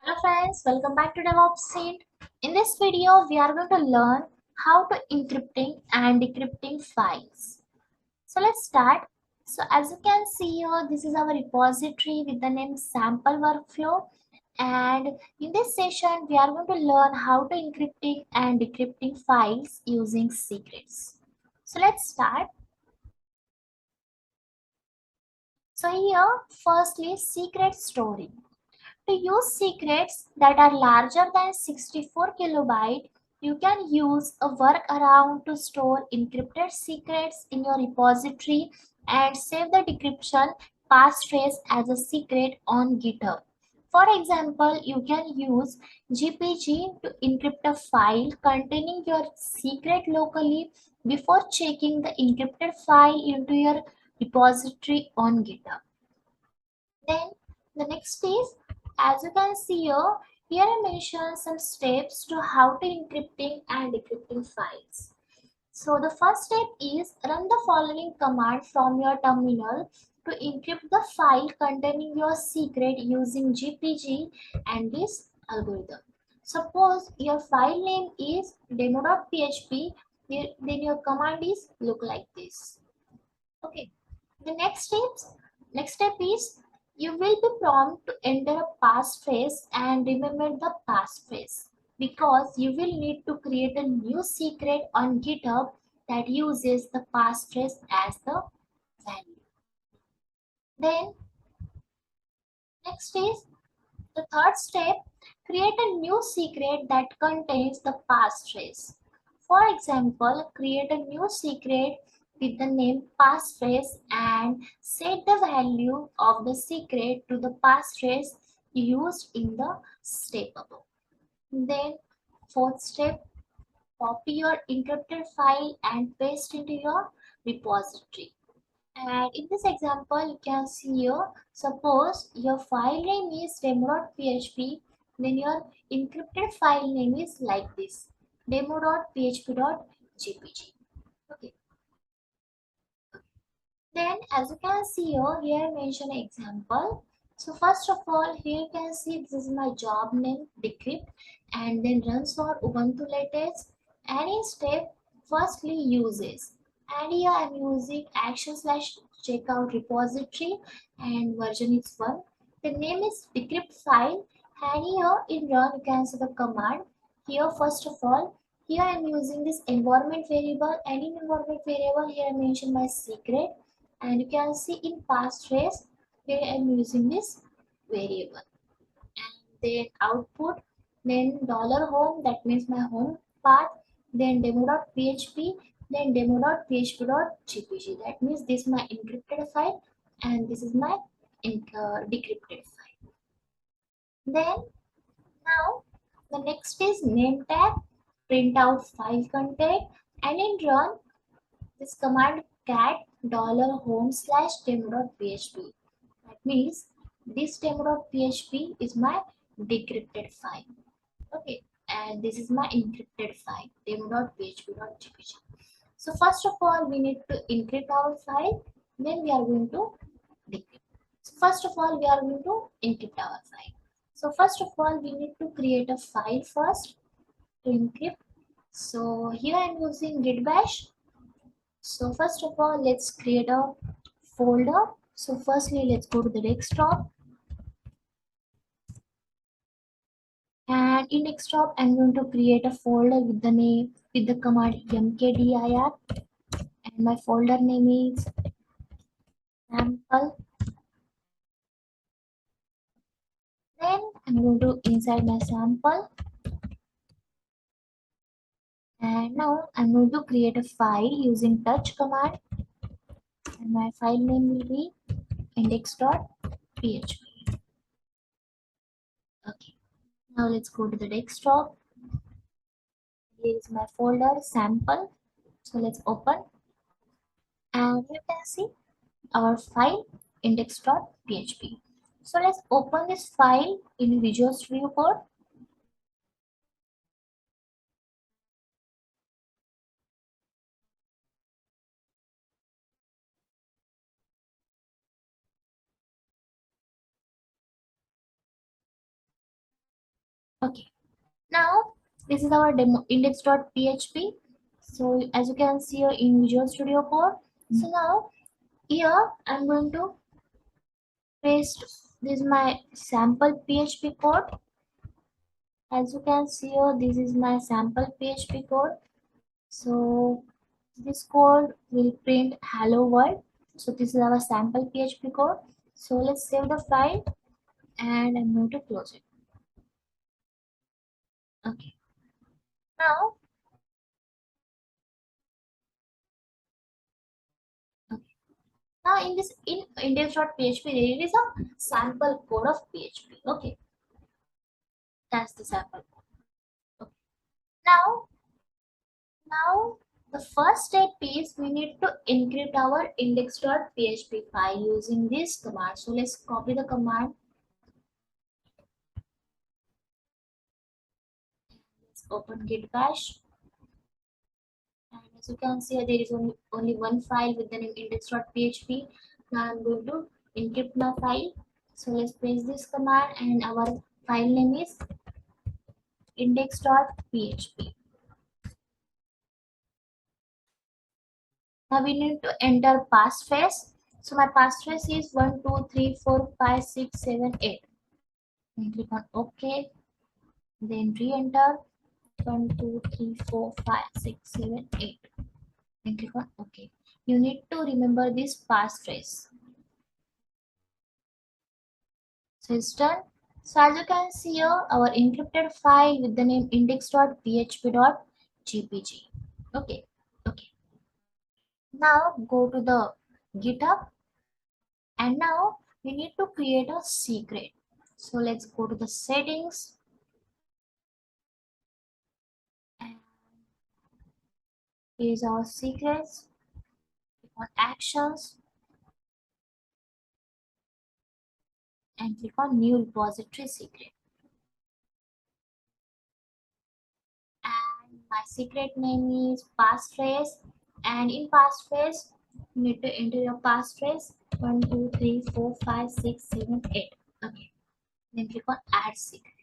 Hello friends, welcome back to DevOps Seed. In this video, we are going to learn how to encrypting and decrypting files. So let's start. So as you can see here, this is our repository with the name sample workflow. And in this session, we are going to learn how to encrypting and decrypting files using secrets. So let's start. So here, firstly, secret storing. To use secrets that are larger than 64 kilobyte, you can use a workaround to store encrypted secrets in your repository and save the decryption passphrase as a secret on GitHub. For example, you can use GPG to encrypt a file containing your secret locally before checking the encrypted file into your repository on GitHub. Then the next is, as you can see here I mentioned some steps to how to encrypting and decrypting files. So the first step is run the following command from your terminal to encrypt the file containing your secret using GPG and this algorithm. Suppose your file name is demo.php, then your command is look like this. Okay. The next step is you will be prompted to enter a passphrase and remember the passphrase because you will need to create a new secret on GitHub that uses the passphrase as the value. Then next is the third step, create a new secret that contains the passphrase. For example, create a new secret with the name passphrase and set the value of the secret to the passphrase used in the step above. Then, fourth step, copy your encrypted file and paste into your repository. And in this example, you can see here, suppose your file name is demo.php, then your encrypted file name is like this, demo.php.jpg. Okay. Then as you can see here I mention an example. So first of all, here you can see this is my job name, decrypt, and then runs for Ubuntu latest. And in step, firstly uses. And here I'm using action/checkout repository and version is 1. The name is decrypt file. And here in run you can see the command. Here first of all, here I'm using this environment variable, and in environment variable here I mention my secret, and you can see in passphrase here I'm using this variable, and then output, then $home, that means my home path, then demo.php, then demo.php.jpg, that means this is my encrypted file and this is my decrypted file. Then now the next is name tag, print out file content, and in run this command cat $home/demo.php. That means this demo.php is my decrypted file. Okay, and this is my encrypted file demo.php.jpg. So first of all, we need to encrypt our file. Then we are going to decrypt. So first of all, we are going to encrypt our file. So first of all, we need to create a file first to encrypt. So here I am using git bash. So first of all, let's create a folder. So firstly, let's go to the desktop, and in desktop, I'm going to create a folder with the name, with the command mkdir, and my folder name is sample. Then I'm going to inside my sample, and now I'm going to create a file using touch command, and my file name will be index.php. Okay, now let's go to the desktop. Here is my folder sample. So let's open, and you can see our file index.php. So let's open this file in Visual Studio Code. Okay. Now this is our demo index.php. So as you can see here in Visual Studio Code. So now here I'm going to paste this my sample PHP code. As you can see here, this is my sample PHP code. So this code will print hello world. So this is our sample PHP code. So let's save the file and I'm going to close it. Okay. Now, okay. Now in this in index.php there is a sample code of PHP. Okay, that's the sample code. Okay. Now, now the first step is we need to encrypt our index.php file using this command. So let's copy the command. Let's open git bash. And as you can see, there is only one file with the name index.php. Now I'm going to encrypt my file. So let's paste this command and our file name is index.php. Now we need to enter passphrase. So my passphrase is 1, 2, 3, 4, 5, 6, 7, 8. And click on OK. Then re-enter 1, 2, 3, 4, 5, 6, 7, 8. And click on OK. You need to remember this passphrase. So it's done. So as you can see here, our encrypted file with the name index.php.gpg. Okay. Okay. Now go to the GitHub and now we need to create a secret. So let's go to the settings and here's our secrets. Click on actions and click on new repository secret. And my secret name is passphrase, and in passphrase you need to enter your passphrase 1, 2, 3, 4, 5, 6, 7, 8. Okay, then click on add secret.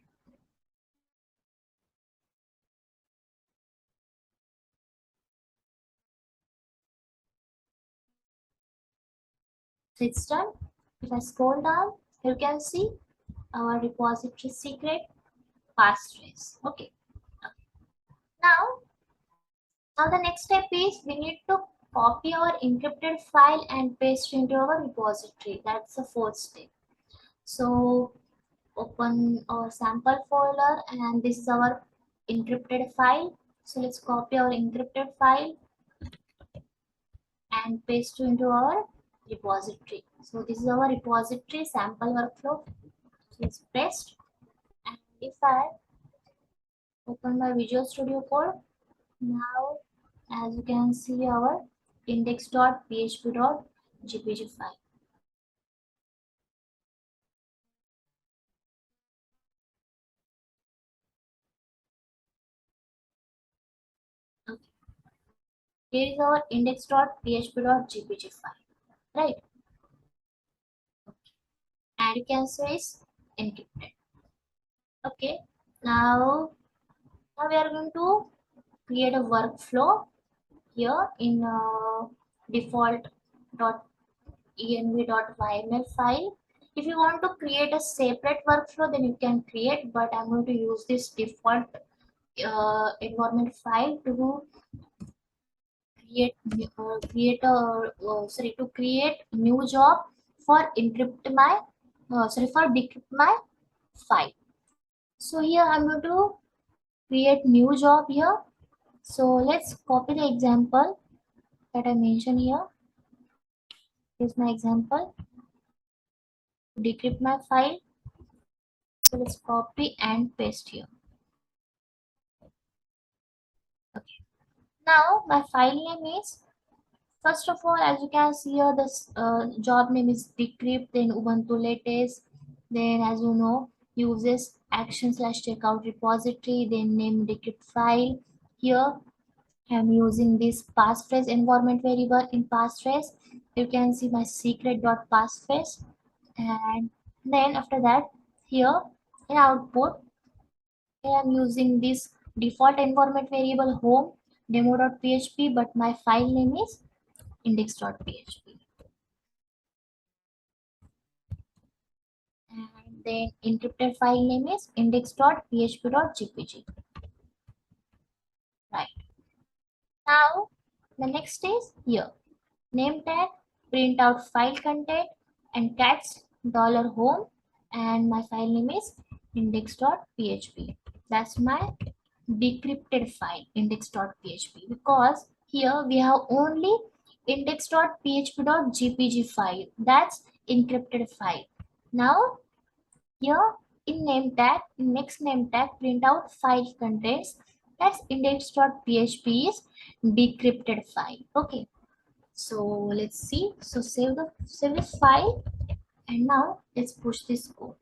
So it's done. If I scroll down, you can see our repository secret passphrase. Okay. Now, now the next step is we need to copy our encrypted file and paste into our repository. That's the fourth step. So open our sample folder and this is our encrypted file. So let's copy our encrypted file and paste into our repository. So this is our repository sample workflow. So it's paste. And if I open my Visual Studio Code, now as you can see our index.php.gpg file. Okay. Here is our index.php.gpg file, right? And you can say it's encrypted. Okay. Now we are going to create a workflow here in default.env.yml file. If you want to create a separate workflow, then you can create, but I'm going to use this default environment file to create new job for encrypt my for decrypt my file. So here I'm going to create new job here. So let's copy the example that I mentioned here. Here's my example to decrypt my file. So let's copy and paste here. Okay. Now my file name is, first of all, as you can see here, this job name is decrypt, then Ubuntu latest, then as you know, uses action slash checkout repository, then name decrypt file. Here I'm using this passphrase environment variable in passphrase. You can see my secret.passphrase, and then after that, here in output I'm using this default environment variable home demo.php, but my file name is index.php. And then encrypted file name is index.php.jpg. Right. Now the next is here. Name tag, print out file content and cats $home, and my file name is index.php. That's my decrypted file index.php, because here we have only index.php.jpg file, that's encrypted file. Now here in name tag, in next name tag, print out file contents, that's index.php is decrypted file. Okay, so let's see. So save this file, and now let's push this code.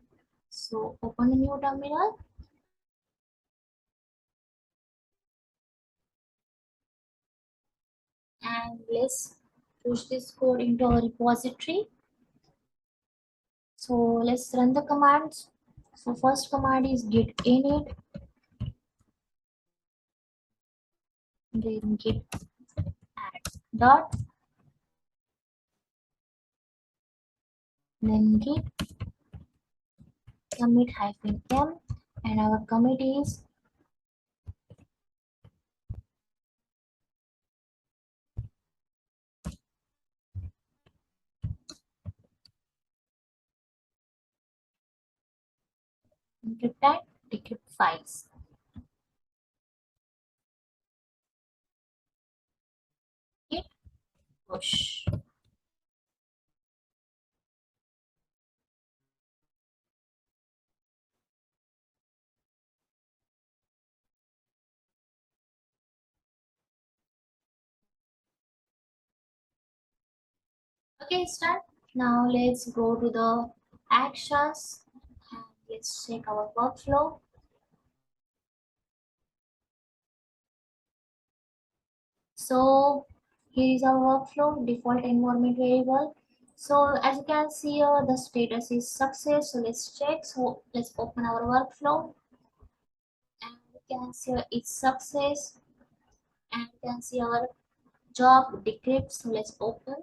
So open a new terminal and let's push this code into our repository. So let's run the commands. So first command is git init, then git add dot, then git commit hyphen m, and our commit is encrypt and decrypt files. Git push. Okay, start. Now let's go to the actions and let's check our workflow. So here is our workflow, default environment variable. So as you can see here, the status is success. So let's check. So let's open our workflow, and you can see it's success, and you can see our job decrypt. So let's open.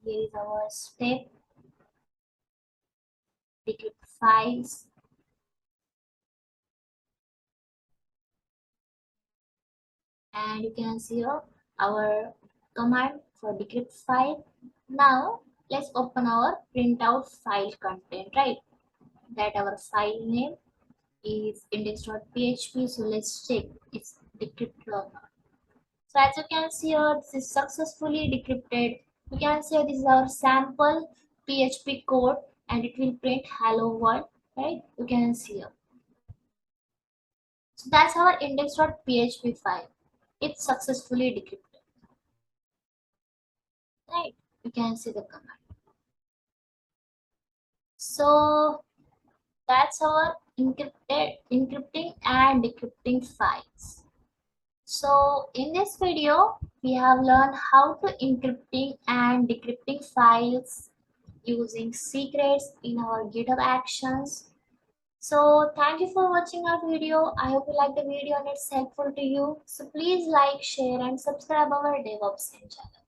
Here is our step decrypt files, and you can see here our command for decrypt file. Now let's open our printout file content, right? That our file name is index.php. So let's check it's decrypted or not. So as you can see here, this is successfully decrypted. You can see this is our sample PHP code, and it will print hello world, right? You can see here. So that's our index.php file. It's successfully decrypted, right? You can see the command. So that's our encrypting and decrypting files. So in this video, we have learned how to encrypting and decrypting files using secrets in our GitHub Actions. So thank you for watching our video. I hope you like the video and it's helpful to you. So please like, share and subscribe our DevOps channel.